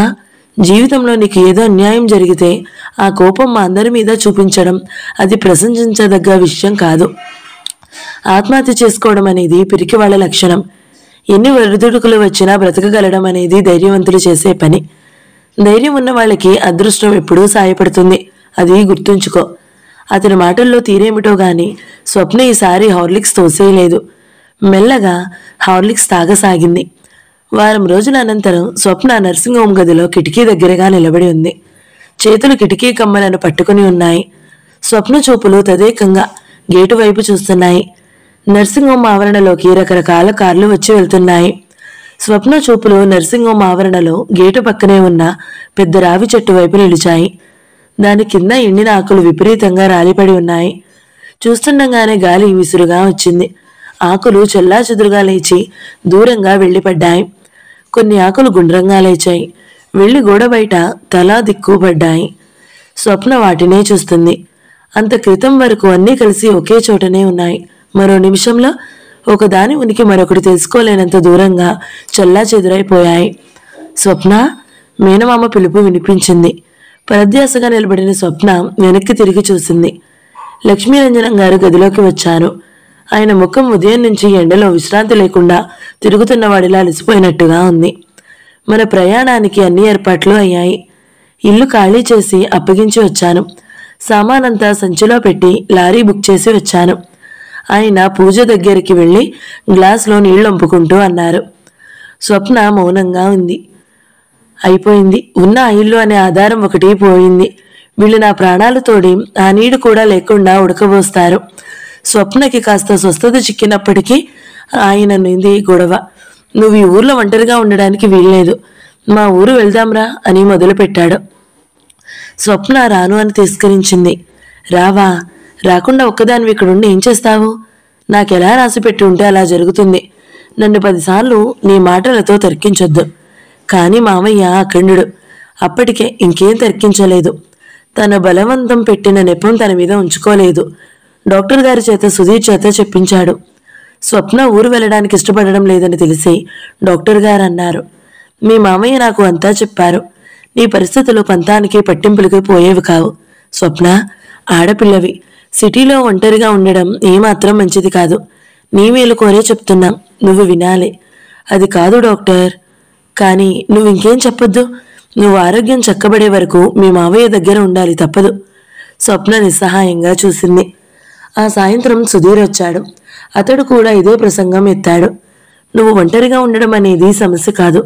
జీవితంలో నీకు ఏదో అన్యాయం జరిగితే ఆ కోపం మా అందరి మీద చూపించడం అది ప్రశంసించదగ్గ విషయం కాదు. ఆత్మహత్య చేసుకోవడం అనేది పిరికి వాళ్ళ లక్షణం. ఎన్ని ఒడిదుడుకులు వచ్చినా బ్రతకగలడం అనేది ధైర్యవంతులు చేసే పని. ధైర్యం ఉన్న వాళ్ళకి అదృష్టం ఎప్పుడూ సాయపడుతుంది. అది గుర్తుంచుకో. అతని మాటల్లో తీరేమిటో గాని స్వప్న ఈసారి హార్లిక్స్ తోసేయలేదు. మెల్లగా హార్లిక్స్ తాగసాగింది. వారం రోజుల అనంతరం స్వప్న నర్సింగ్ హోమ్ గదిలో కిటికీ దగ్గరగా నిలబడి ఉంది. చేతులు కిటికీ కమ్మలను పట్టుకుని ఉన్నాయి. స్వప్న చూపులు తదేకంగా గేటు వైపు చూస్తున్నాయి. నర్సింగ్ హోమ్ ఆవరణలోకి రకరకాల కార్లు వచ్చి వెళ్తున్నాయి. స్వప్న చూపులు నర్సింగ్ హోమ్ ఆవరణలో గేటు పక్కనే ఉన్న పెద్ద రావి చెట్టు వైపు నిలిచాయి. దాని కింద ఎండిన ఆకులు విపరీతంగా రాలిపడి ఉన్నాయి. చూస్తుండగానే గాలి విసురుగా వచ్చింది. ఆకులు చెల్లాచెదురుగా లేచి దూరంగా వెళ్లిపడ్డాయి. కొన్ని ఆకులు గుండ్రంగా లేచాయి. వెళ్లి గోడ బయట తలా దిక్కు పడ్డాయి. స్వప్న వాటినే చూస్తుంది. అంత క్రితం వరకు అన్నీ కలిసి ఒకే చోటనే ఉన్నాయి. మరో నిమిషంలో ఒకదాని ఉనికి మరొకటి తెలుసుకోలేనంత దూరంగా చెల్లాచెదురైపోయాయి. స్వప్న, మేనమామ పిలుపు వినిపించింది. పరధ్యాసగా నిలబడిన స్వప్న వెనక్కి తిరిగి చూసింది. లక్ష్మీరంజనం గారు గదిలోకి వచ్చారు. ఆయన ముఖం ఉదయం నుంచి ఎండలో విశ్రాంతి లేకుండా తిరుగుతున్నవాడిలా అలసిపోయినట్టుగా ఉంది. మన ప్రయాణానికి అన్ని ఏర్పాట్లు అయ్యాయి. ఇల్లు ఖాళీ చేసి అప్పగించి వచ్చాను. సామానంతా సంచిలో పెట్టి లారీ బుక్ చేసి వచ్చాను. ఆయన పూజ దగ్గరికి వెళ్ళి గ్లాసులో నీళ్లు వంపుకుంటూ అన్నారు. స్వప్న మౌనంగా ఉంది. అయిపోయింది. ఉన్న ఆ ఇల్లు అనే ఆధారం ఒకటి పోయింది. వీళ్ళు నా ప్రాణాలు తోడి ఆ నీడు కూడా లేకుండా ఉడకబోస్తారు. స్వప్నకి కాస్త స్వస్థత చిక్కినప్పటికీ ఆయన నింది గొడవ. నువ్వు ఈ ఊర్లో ఒంటరిగా ఉండడానికి వీల్లేదు. మా ఊరు వెళ్దాంరా అని మొదలుపెట్టాడు. స్వప్న రాను అని తిరస్కరించింది. రావా? రాకుండా ఒక్కదానివి ఇక్కడుండి ఏం చేస్తావు? నాకెలా రాసిపెట్టి ఉంటే అలా జరుగుతుంది. నన్ను 10 సార్లు నీ మాటలతో తర్కించొద్దు. కానీ మామయ్య అఖండుడు. అప్పటికే ఇంకేం తర్కించలేదు. తన బలవంతం పెట్టిన నెపం తన మీద ఉంచుకోలేదు. డాక్టర్ గారి చేత సుధీర్ చేత చెప్పించాడు. స్వప్న ఊరు వెళ్ళడానికి ఇష్టపడడం లేదని తెలిసి డాక్టర్ గారు అన్నారు, మీ మామయ్య నాకు అంతా చెప్పారు. నీ పరిస్థితులు పంతానికి పట్టింపులకి పోయేవి కావు. స్వప్న, ఆడపిల్లవి. సిటీలో ఒంటరిగా ఉండడం ఏమాత్రం మంచిది కాదు. నీ మేలు కోరే చెప్తున్నాం. నువ్వు వినాలి. అది కాదు డాక్టర్. కానీ నువ్వు ఇంకేం చెప్పొద్దు. నువ్వు ఆరోగ్యం చక్కబడే వరకు మీ మావయ్య దగ్గర ఉండాలి, తప్పదు. స్వప్న నిస్సహాయంగా చూసింది. ఆ సాయంత్రం సుధీర్ వచ్చాడు. అతడు కూడా ఇదే ప్రసంగం ఎత్తాడు. నువ్వు ఒంటరిగా ఉండడం అనేది సమస్య కాదు.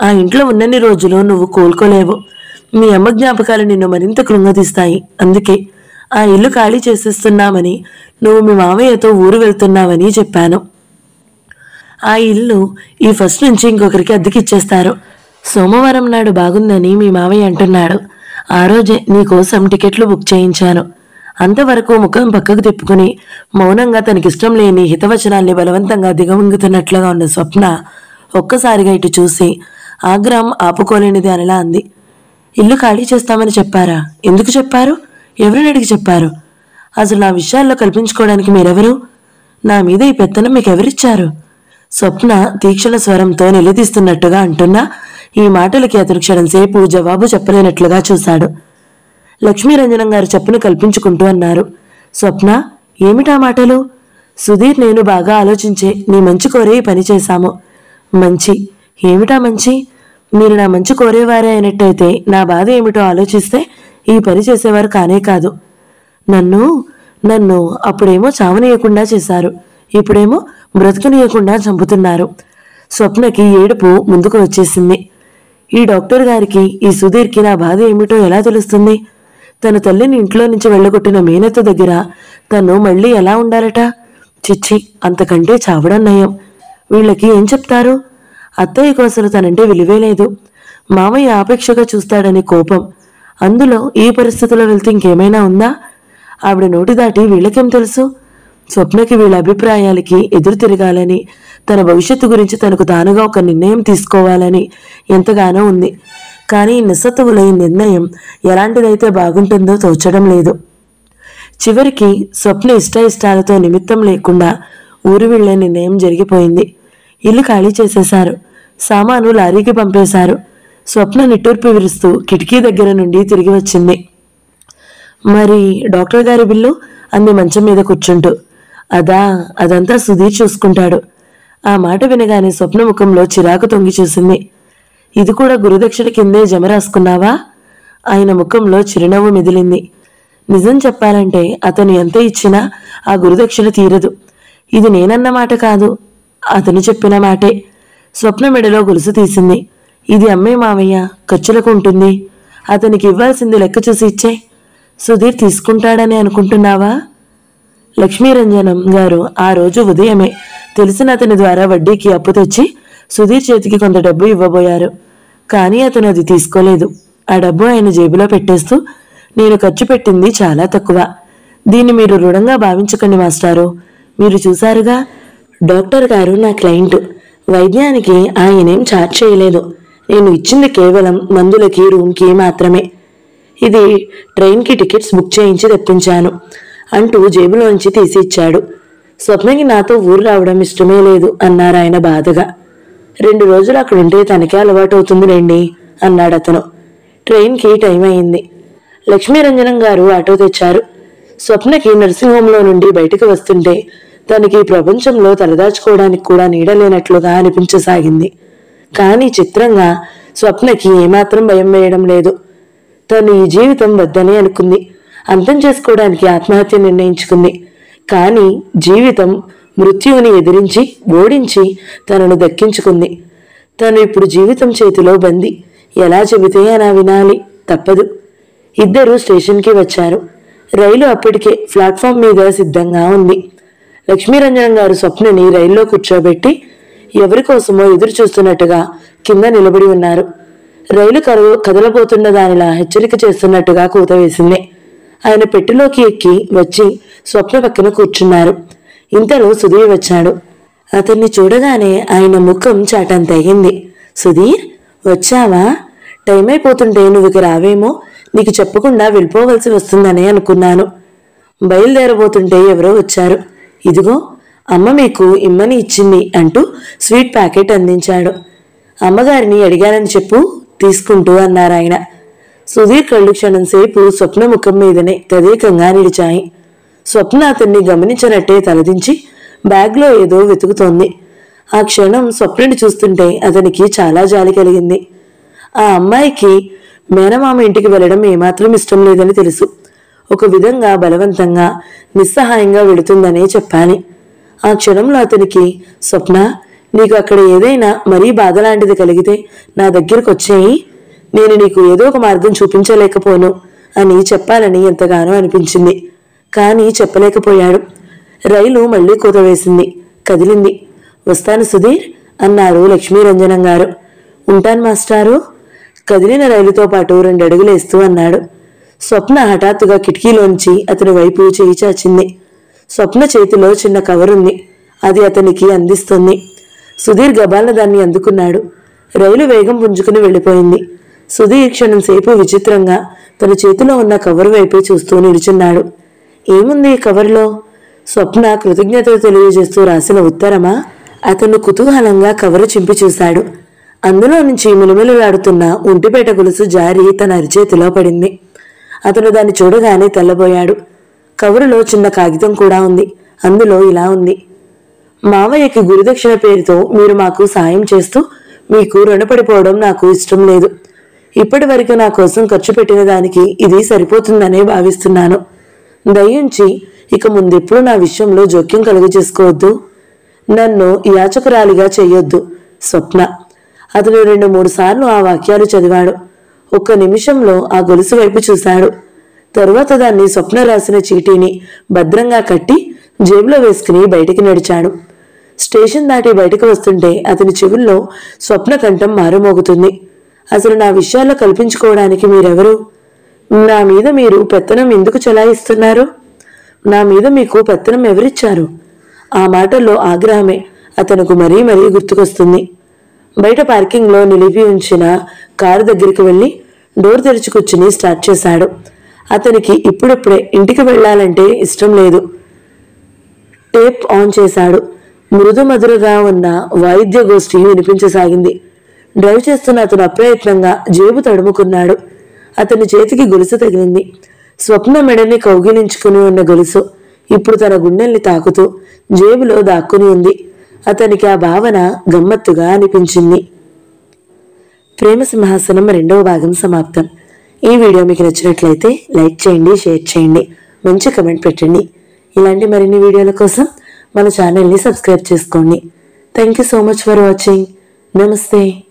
ఆ ఇంట్లో ఉన్నన్ని రోజులు నువ్వు కోలుకోలేవు. మీ అమ్మ జ్ఞాపకాలు నిన్ను మరింత కృంగతీస్తాయి. అందుకే ఆ ఇల్లు ఖాళీ చేసేస్తున్నామని, నువ్వు మీ మావయ్యతో ఊరు వెళ్తున్నావని చెప్పాను. ఆ ఇల్లు ఈ ఫస్ట్ నుంచి ఇంకొకరికి అద్దెకిచ్చేస్తారు. సోమవారం నాడు బాగుందని మీ మావయ్య అంటున్నాడు. ఆ రోజే నీకోసం టికెట్లు బుక్ చేయించాను. అంతవరకు ముఖం పక్కకు తిప్పుకుని మౌనంగా తనకిష్టం లేని హితవచనాల్ని బలవంతంగా దిగమింగుతున్నట్లుగా ఉన్న స్వప్న ఒక్కసారిగా ఇటు చూసి ఆగ్రహం ఆపుకోలేనిది అనలా అంది. ఇల్లు ఖాళీ చేస్తామని చెప్పారా? ఎందుకు చెప్పారు? ఎవరిని అడిగి చెప్పారు? అసలు నా విషయాల్లో కల్పించుకోవడానికి మీరెవరు? నా మీద ఈ పెత్తనం మీకెవరిచ్చారు? స్వప్న తీక్షణ స్వరంతో నిలదీస్తున్నట్టుగా అంటున్నా ఈ మాటలకి అతను క్షణం సేపు జవాబు చెప్పలేనట్లుగా చూశాడు. లక్ష్మీరంజనం గారు చెప్పును కల్పించుకుంటూ అన్నారు. స్వప్న, ఏమిటా మాటలు? సుధీర్ నేను బాగా ఆలోచించే నీ మంచి కోరే ఈ పని చేశాము. మంచి? ఏమిటా మంచి? మీరు నా మంచి కోరేవారే అయినట్టయితే నా బాధ ఏమిటో ఆలోచిస్తే ఈ పని చేసేవారు కానే కాదు. నన్ను అప్పుడేమో చావనీయకుండా చేశారు. ఇప్పుడేమో బ్రతకనీయకుండా చంపుతున్నారు. స్వప్నకి ఏడుపు ముందుకు వచ్చేసింది. ఈ డాక్టర్ గారికి, ఈ సుధీర్కి నా బాధ ఏమిటో ఎలా తెలుస్తుంది? తన తల్లిని ఇంట్లో నుంచి వెళ్ళగొట్టిన మేనత్త దగ్గర తను మళ్ళీ ఎలా ఉండాలట? చిచ్చి, అంతకంటే చావడం నయం. వీళ్ళకి ఏం చెప్తారు? అత్తయ్యకు అసలు తనంటే విలువే లేదు. మామయ్య ఆపేక్షగా చూస్తాడని కోపం. అందులో ఈ పరిస్థితిలో వెళ్తే ఇంకేమైనా ఉందా? ఆవిడ నోటి దాటి వీళ్ళకేం తెలుసు? స్వప్నకి వీళ్ళ అభిప్రాయాలకి ఎదురు తిరగాలని, తన భవిష్యత్తు గురించి తనకు తానుగా ఒక నిర్ణయం తీసుకోవాలని ఎంతగానో ఉంది. కానీ నిస్సత్తువుల ఈ నిర్ణయం ఎలాంటిదైతే బాగుంటుందో తోచడం లేదు. చివరికి స్వప్న ఇష్టాలతో నిమిత్తం లేకుండా ఊరు వెళ్లే నిర్ణయం జరిగిపోయింది. ఇల్లు ఖాళీ చేసేశారు. సామాను లారీకి పంపేశారు. స్వప్న నిట్టూర్పు విరుస్తూ కిటికీ దగ్గర నుండి తిరిగి వచ్చింది. మరి డాక్టర్ గారి బిల్లు? అంది మంచం మీద కూర్చుంటూ. అదంతా సుధీర్ చూసుకుంటాడు. ఆ మాట వినగానే స్వప్న ముఖంలో చిరాకు తొంగి చూసింది. ఇది కూడా గురుదక్షిణ కిందే జమ రాసుకున్నావా? ఆయన ముఖంలో చిరునవ్వు మెదిలింది. నిజం చెప్పాలంటే అతను ఎంత ఇచ్చినా ఆ గురుదక్షిణ తీరదు. ఇది నేనన్న మాట కాదు, అతను చెప్పిన మాటే. స్వప్న మెడలో గొలుసు తీసింది. ఇది అమ్మే మావయ్య, ఖర్చులకు ఉంటుంది. అతనికి ఇవ్వాల్సింది లెక్క చూసి ఇచ్చే. సుధీర్ తీసుకుంటాడని అనుకుంటున్నావా? లక్ష్మీరంజనం గారు ఆ రోజు ఉదయమే తెలిసిన అతని ద్వారా వడ్డీకి అప్పు తెచ్చి సుధీర్ చేతికి కొంత డబ్బు ఇవ్వబోయారు. కానీ అతను అది తీసుకోలేదు. ఆ డబ్బు ఆయన జేబులో పెట్టేస్తూ, నేను ఖర్చు పెట్టింది చాలా తక్కువ. దీన్ని మీరు రుణంగా భావించకండి మాస్టారు. మీరు చూశారుగా, డాక్టర్ గారు నా క్లయింట్. వైద్యానికి ఆయనేం ఛార్జ్ చేయలేదు. నేను ఇచ్చింది కేవలం మందులకి, రూమ్కి మాత్రమే. ఇది ట్రైన్కి టికెట్స్ బుక్ చేయించి తెప్పించాను అంటూ జేబులోంచి తీసి ఇచ్చాడు. స్వప్నకి నాతో ఊరు రావడం ఇష్టమే లేదు అన్నారు ఆయన బాధగా. 2 రోజులు అక్కడుంటే తనకే అలవాటు అవుతుంది రండి అన్నాడు అతను. ట్రైన్కి టైం అయింది. లక్ష్మీరంజనం గారు ఆటో తెచ్చారు. స్వప్నకి నర్సింగ్ హోంలో నుండి బయటకు వస్తుంటే తనకి ప్రపంచంలో తలదాచుకోవడానికి కూడా నీడలేనట్లుగా అనిపించసాగింది. కానీ చిత్రంగా స్వప్నకి ఏమాత్రం భయం వేయడం లేదు. తను ఈ జీవితం వద్దని అనుకుంది. అంతం చేసుకోవడానికి ఆత్మహత్య నిర్ణయించుకుంది. కానీ జీవితం మృత్యువుని ఎదిరించి ఓడించి తనను దక్కించుకుంది. తను ఇప్పుడు జీవితం చేతిలో బంది. ఎలా చెబితే అలా వినాలి, తప్పదు. ఇద్దరు స్టేషన్కి వచ్చారు. రైలు అప్పటికే ప్లాట్ఫామ్ మీద సిద్ధంగా ఉంది. లక్ష్మీరంజనం గారు స్వప్నని రైల్లో కూర్చోబెట్టి ఎవరికోసమో ఎదురు చూస్తున్నట్టుగా కింద నిలబడి ఉన్నారు. రైలు కదలబోతున్న దానిలా హెచ్చరిక చేస్తున్నట్టుగా కూత వేసింది. ఆయన పెట్టెలోకి ఎక్కి వచ్చి స్వప్న పక్కన కూర్చున్నారు. ఇంతలో సుధీర్ వచ్చాడు. అతన్ని చూడగానే ఆయన ముఖం చాటంతయింది. సుధీర్, వచ్చావా? టైం అయిపోతుంటే నువ్వు ఇక రావేమో, నీకు చెప్పకుండా వెళ్ళిపోవలసి వస్తుందని అనుకున్నాను. బయలుదేరబోతుంటే ఎవరో వచ్చారు. ఇదిగో అమ్మ మీకు ఇమ్మని ఇచ్చింది అంటూ స్వీట్ ప్యాకెట్ అందించాడు. అమ్మగారిని అడిగానని చెప్పు, తీసుకుంటూ అన్నారు ఆయన. సుధీర్ కళ్ళు క్షణం సేపు స్వప్న ముఖం మీదనే తదేకంగా నిలిచాయి. స్వప్న అతన్ని గమనించినట్టే తలదించి బ్యాగ్లో ఏదో వెతుకుతోంది. ఆ క్షణం స్వప్నని చూస్తుంటే అతనికి చాలా జాలి కలిగింది. ఆ అమ్మాయికి మేనమామ ఇంటికి వెళ్ళడం ఏమాత్రం ఇష్టం లేదని తెలుసు. ఒక విధంగా బలవంతంగా, నిస్సహాయంగా వెళుతుందనే చెప్పాలి. ఆ క్షణంలో అతనికి, స్వప్న, నీకు అక్కడ ఏదైనా మరీ బాధలాంటిది కలిగితే నా దగ్గరకు వచ్చేయి, నేను నీకు ఏదో ఒక మార్గం చూపించలేకపోను అని చెప్పాలని ఎంతగానో అనిపించింది. కానీ చెప్పలేకపోయాడు. రైలు మళ్లీ కూత వేసింది, కదిలింది. వస్తాను సుధీర్ అన్నారు లక్ష్మీరంజనం గారు. ఉంటాను మాస్టారు. కదిలిన రైలుతో పాటు 2 అడుగులేస్తూ అన్నాడు. స్వప్న హఠాత్తుగా కిటికీలోంచి అతని వైపు చేయి చాచింది. స్వప్న చేతిలో చిన్న కవరుంది. అది అతనికి అందిస్తుంది. సుధీర్ గబాల దాన్ని అందుకున్నాడు. రైలు వేగం పుంజుకుని వెళ్ళిపోయింది. సుధీర్ క్షణం సేపు విచిత్రంగా తన చేతిలో ఉన్న కవరు వైపే చూస్తూ నిలుచున్నాడు. ఏముంది కవర్లో? స్వప్న కృతజ్ఞతలు తెలియజేస్తూ రాసిన ఉత్తరమా? అతను కుతూహలంగా కవరు చింపి చూశాడు. అందులో నుంచి మిలమిలలాడుతున్న ఒంటిపేట గొలుసు జారి తన అరిచేతిలో పడింది. అతను దాన్ని చూడగానే తెల్లబోయాడు. కవరులో చిన్న కాగితం కూడా ఉంది. అందులో ఇలా ఉంది: మావయ్యకి గురుదక్షిణ పేరుతో మీరు మాకు సాయం చేస్తూ మీకు రుణపడిపోవడం నాకు ఇష్టం లేదు. ఇప్పటి వరకు నా కోసం ఖర్చు పెట్టిన దానికి ఇది సరిపోతుందనే భావిస్తున్నాను. దయించి ఇక ముందెప్పుడు నా విషయంలో జోక్యం కలుగ చేసుకోవద్దు. నన్ను యాచకురాలిగా చెయ్యొద్దు. స్వప్న. అతను 2-3 సార్లు ఆ వాక్యాలు చదివాడు. 1 నిమిషంలో ఆ గొలుసు వైపు చూశాడు. తరువాత దాన్ని స్వప్న రాసిన చీటీని భద్రంగా కట్టి జేబులో వేసుకుని బయటికి నడిచాడు. స్టేషన్ దాటి బయటకు వస్తుంటే అతని చెవుల్లో స్వప్న కంఠం మారుమోగుతుంది. అసలు నా విషయాల్లో కల్పించుకోవడానికి మీరెవరు? నా మీద మీరు పెత్తనం ఎందుకు చెలాయిస్తున్నారు? నా మీద మీకు పెత్తనం ఎవరిచ్చారు? ఆ మాటల్లో ఆగ్రహమే అతనుకు మరీ మరీ గుర్తుకొస్తుంది. బయట పార్కింగ్లో నిలిపి ఉంచిన కారు దగ్గరికి వెళ్ళి డోర్ తెరిచి కూర్చుని స్టార్ట్ చేశాడు. అతనికి ఇప్పుడిప్పుడే ఇంటికి వెళ్లాలంటే ఇష్టం లేదు. టేప్ ఆన్ చేశాడు. మృదు మధురగా ఉన్న వాయిద్య గోష్ఠి వినిపించసాగింది. డ్రైవ్ చేస్తున్న అతను అప్రయత్నంగా జేబు తడుముకున్నాడు. అతని చేతికి గొలుసు తగిలింది. స్వప్న మెడని కౌగిలించుకుని ఉన్న గొలుసు ఇప్పుడు తన గుండెల్ని తాకుతూ జేబులో దాక్కుని ఉంది. అతనికి ఆ భావన గమ్మత్తుగా అనిపించింది. ప్రేమ సింహాసనం 2వ భాగం సమాప్తం. ఈ వీడియో మీకు నచ్చినట్లయితే లైక్ చేయండి, షేర్ చేయండి, మంచి కమెంట్ పెట్టండి. ఇలాంటి మరిన్ని వీడియోల కోసం మన ఛానల్ని సబ్స్క్రైబ్ చేసుకోండి. Thank you so much for watching. నమస్తే.